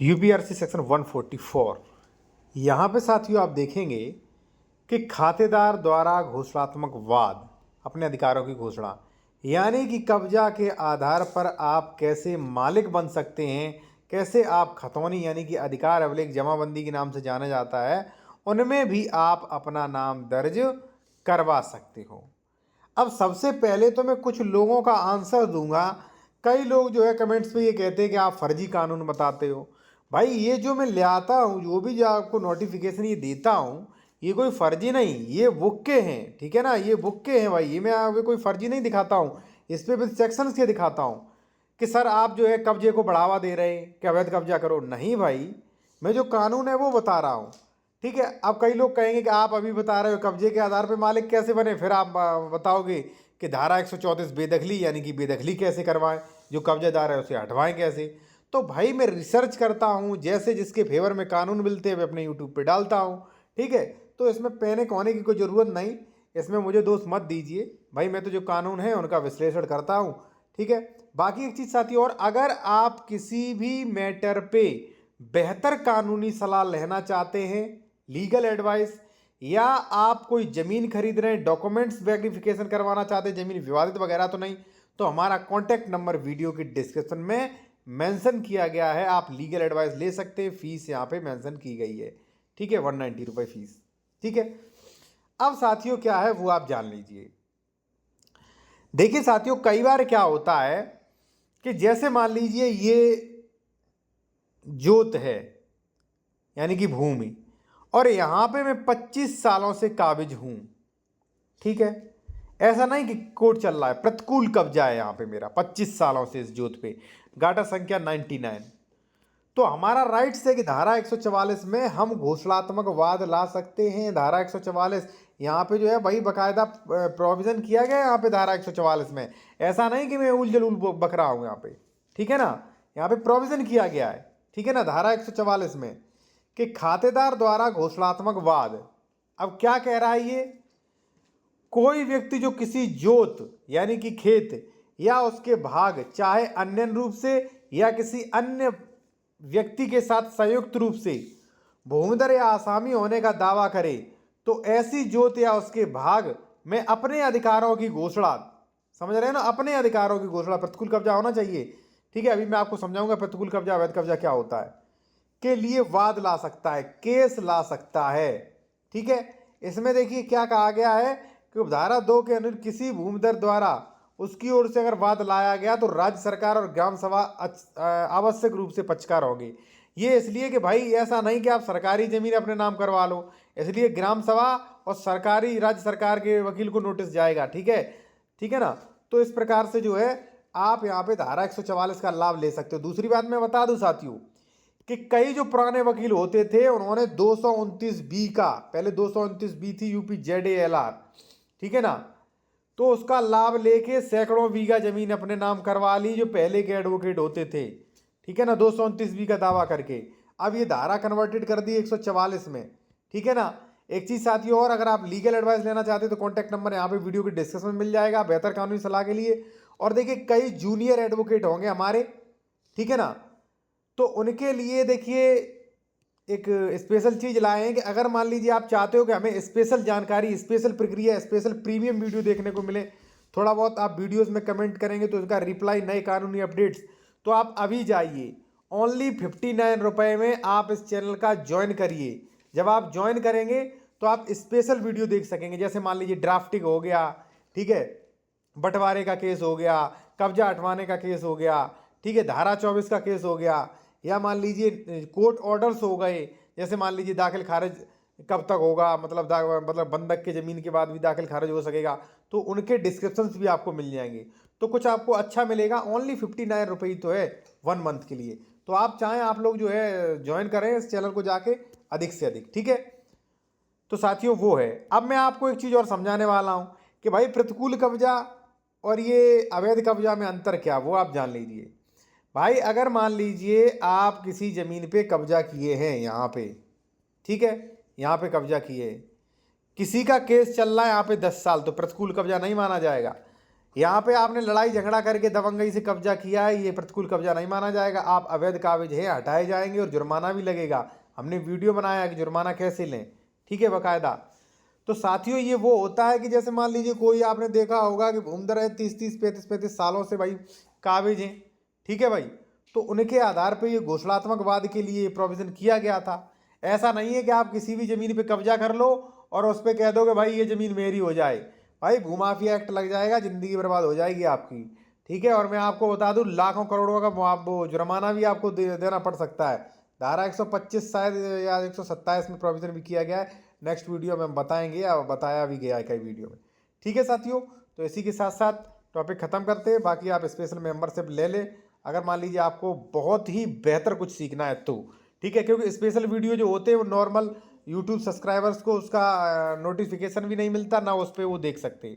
यूपीआरसी section 144। यहाँ पे साथियों आप देखेंगे कि खातेदार द्वारा घोषणात्मक वाद, अपने अधिकारों की घोषणा, यानी कि कब्जा के आधार पर आप कैसे मालिक बन सकते हैं, कैसे आप खतौनी यानी कि अधिकार अभिलेख जमाबंदी के नाम से जाना जाता है, उनमें भी आप अपना नाम दर्ज करवा सकते हो। अब सबसे पहले तो मैं कुछ लोगों का आंसर दूंगा। कई लोग जो है कमेंट्स पे ये कहते हैं कि आप फर्जी कानून बताते हो। भाई ये जो मैं ले आता हूँ, जो भी जो आपको नोटिफिकेशन ये देता हूँ, ये कोई फर्जी नहीं, ये बुक के हैं, ठीक है ना, ये बुक के हैं भाई। ये मैं आपको कोई फर्जी नहीं दिखाता हूँ, इस पर सेक्शंस के दिखाता हूँ कि सर आप जो है कब्जे को बढ़ावा दे रहे हैं कि अवैध कब्जा करो। नहीं भाई, मैं जो कानून है वो बता रहा हूँ, ठीक है। अब कई लोग कहेंगे कि आप अभी बता रहे हो कब्जे के आधार पर मालिक कैसे बने, फिर आप बताओगे कि धारा 134 बेदखली यानी कि बेदखली कैसे करवाएं, जो कब्जेदार है उसे हटवाएं कैसे। तो भाई मैं रिसर्च करता हूँ, जैसे जिसके फेवर में कानून मिलते हैं मैं अपने यूट्यूब पे डालता हूँ, ठीक है। तो इसमें पैनिक होने की कोई ज़रूरत नहीं, इसमें मुझे दोष मत दीजिए भाई, मैं तो जो कानून है उनका विश्लेषण करता हूँ, ठीक है। बाकी एक चीज़ साथी और, अगर आप किसी भी मैटर पे बेहतर कानूनी सलाह लेना चाहते हैं, लीगल एडवाइस, या आप कोई ज़मीन खरीद रहे हैं, डॉक्यूमेंट्स वेरिफिकेशन करवाना चाहते हैं, ज़मीन विवादित वगैरह तो नहीं, तो हमारा कॉन्टैक्ट नंबर वीडियो की डिस्क्रिप्शन में मेंशन किया गया है, आप लीगल एडवाइस ले सकते हैं। फीस यहाँ पे मेंशन की गई है, ठीक है, 190 रुपये फीस, ठीक है। अब साथियों क्या है वो आप जान लीजिए। देखिए साथियों, कई बार क्या होता है कि जैसे मान लीजिए ये जोत है यानी कि भूमि, और यहाँ पे मैं 25 सालों से काबिज हूँ, ठीक है। ऐसा नहीं कि कोर्ट चल रहा है, प्रतिकूल कब्जा है यहाँ पे मेरा 25 सालों से इस जोत पे, गाटा संख्या 99। तो हमारा राइट्स है कि धारा 144 में हम घोषणात्मक वाद ला सकते हैं। धारा 144 यहाँ पे जो है भाई बाकायदा प्रोविजन किया गया है यहाँ पे धारा 144 में। ऐसा नहीं कि मैं उल जलूल बक रहा हूँ यहाँ पे, ठीक है ना, यहाँ पे प्रोविजन किया गया है, ठीक है ना, धारा 144 में, कि खातेदार द्वारा घोषणात्मक वाद। अब क्या कह रहा है ये, कोई व्यक्ति जो किसी जोत यानी कि खेत या उसके भाग, चाहे अन्य रूप से या किसी अन्य व्यक्ति के साथ संयुक्त रूप से भूमिधर या आसामी होने का दावा करे, तो ऐसी जोत या उसके भाग में अपने अधिकारों की घोषणा, समझ रहे हैं ना, अपने अधिकारों की घोषणा, प्रतिकूल कब्जा होना चाहिए, ठीक है। अभी मैं आपको समझाऊंगा प्रतिकूल कब्जा अवैध कब्जा क्या होता है, के लिए वाद ला सकता है, केस ला सकता है, ठीक है। इसमें देखिए क्या कहा गया है कि धारा 2 के अनुसार किसी भूमिधर द्वारा उसकी ओर से अगर वाद लाया गया तो राज्य सरकार और ग्राम सभा आवश्यक रूप से पक्षकार होंगे। ये इसलिए कि भाई ऐसा नहीं कि आप सरकारी जमीन अपने नाम करवा लो, इसलिए ग्राम सभा और सरकारी राज्य सरकार के वकील को नोटिस जाएगा, ठीक है, ठीक है ना। तो इस प्रकार से जो है आप यहाँ पे धारा 144 का लाभ ले सकते हो। दूसरी बात मैं बता दूं साथियों कि कई जो पुराने वकील होते थे उन्होंने 229B का, पहले 229B थी यूपी ZALR, ठीक है ना, तो उसका लाभ लेके सैकड़ों बीघा जमीन अपने नाम करवा ली जो पहले के एडवोकेट होते थे, ठीक है ना, 229B का दावा करके। अब ये धारा कन्वर्टेड कर दी 144 में, ठीक है ना। एक चीज़ साथियों और, अगर आप लीगल एडवाइस लेना चाहते हैं तो कॉन्टैक्ट नंबर यहाँ पे वीडियो के डिस्क्रिप्शन में मिल जाएगा बेहतर कानूनी सलाह के लिए। और देखिए कई जूनियर एडवोकेट होंगे हमारे, ठीक है ना, तो उनके लिए देखिए एक स्पेशल चीज़ लाए हैं कि अगर मान लीजिए आप चाहते हो कि हमें स्पेशल जानकारी, स्पेशल प्रक्रिया, स्पेशल प्रीमियम वीडियो देखने को मिले, थोड़ा बहुत आप वीडियोस में कमेंट करेंगे तो उसका रिप्लाई, नए कानूनी अपडेट्स, तो आप अभी जाइए, ओनली 59 रुपये में आप इस चैनल का ज्वाइन करिए। जब आप ज्वाइन करेंगे तो आप स्पेशल वीडियो देख सकेंगे, जैसे मान लीजिए ड्राफ्टिंग हो गया, ठीक है, बंटवारे का केस हो गया, कब्जा हटवाने का केस हो गया, ठीक है, धारा 24 का केस हो गया, या मान लीजिए कोर्ट ऑर्डर्स हो गए, जैसे मान लीजिए दाखिल खारिज कब तक होगा, मतलब बंधक के ज़मीन के बाद भी दाखिल खारिज हो सकेगा, तो उनके डिस्क्रिप्शंस भी आपको मिल जाएंगे। तो कुछ आपको अच्छा मिलेगा। ओनली 59 रुपये तो है 1 मंथ के लिए। तो आप चाहें आप लोग जो है ज्वाइन करें इस चैनल को जाके अधिक से अधिक, ठीक है। तो साथियों वो है। अब मैं आपको एक चीज़ और समझाने वाला हूँ कि भाई प्रतिकूल कब्जा और ये अवैध कब्जा में अंतर क्या, वो आप जान लीजिए। भाई अगर मान लीजिए आप किसी ज़मीन पे कब्जा किए हैं यहाँ पे, ठीक है, यहाँ पे कब्जा किए, किसी का केस चल रहा है यहाँ पे 10 साल, तो प्रतिकूल कब्जा नहीं माना जाएगा। यहाँ पे आपने लड़ाई झगड़ा करके दबंगई से कब्जा किया है, ये प्रतिकूल कब्जा नहीं माना जाएगा। आप अवैध काबिज हैं हटाए जाएंगे और जुर्माना भी लगेगा। हमने वीडियो बनाया कि जुर्माना कैसे लें, ठीक है, बाकायदा। तो साथियों ये वो होता है कि जैसे मान लीजिए कोई आपने देखा होगा कि घूमते रहे 30-30 35-35 सालों से भाई काबिज हैं, ठीक है भाई, तो उनके आधार पर ये घोषणात्मक वाद के लिए प्रोविज़न किया गया था। ऐसा नहीं है कि आप किसी भी ज़मीन पे कब्जा कर लो और उस पर कह दो कि भाई ये ज़मीन मेरी हो जाए। भाई भूमाफिया एक्ट लग जाएगा, ज़िंदगी बर्बाद हो जाएगी आपकी, ठीक है। और मैं आपको बता दूं लाखों करोड़ों का वो जुर्माना भी आपको देना पड़ सकता है। धारा 125 शायद या 127 में प्रोविज़न भी किया गया है। नेक्स्ट वीडियो में हम बताएंगे या बताया भी गया है कई वीडियो में, ठीक है साथियों। तो इसी के साथ साथ टॉपिक ख़त्म करते हैं। बाकी आप स्पेशल मेंबरशिप ले लें अगर मान लीजिए आपको बहुत ही बेहतर कुछ सीखना है तो, ठीक है। क्योंकि स्पेशल वीडियो जो होते हैं वो नॉर्मल यूट्यूब सब्सक्राइबर्स को उसका नोटिफिकेशन भी नहीं मिलता, ना उस पर वो देख सकते।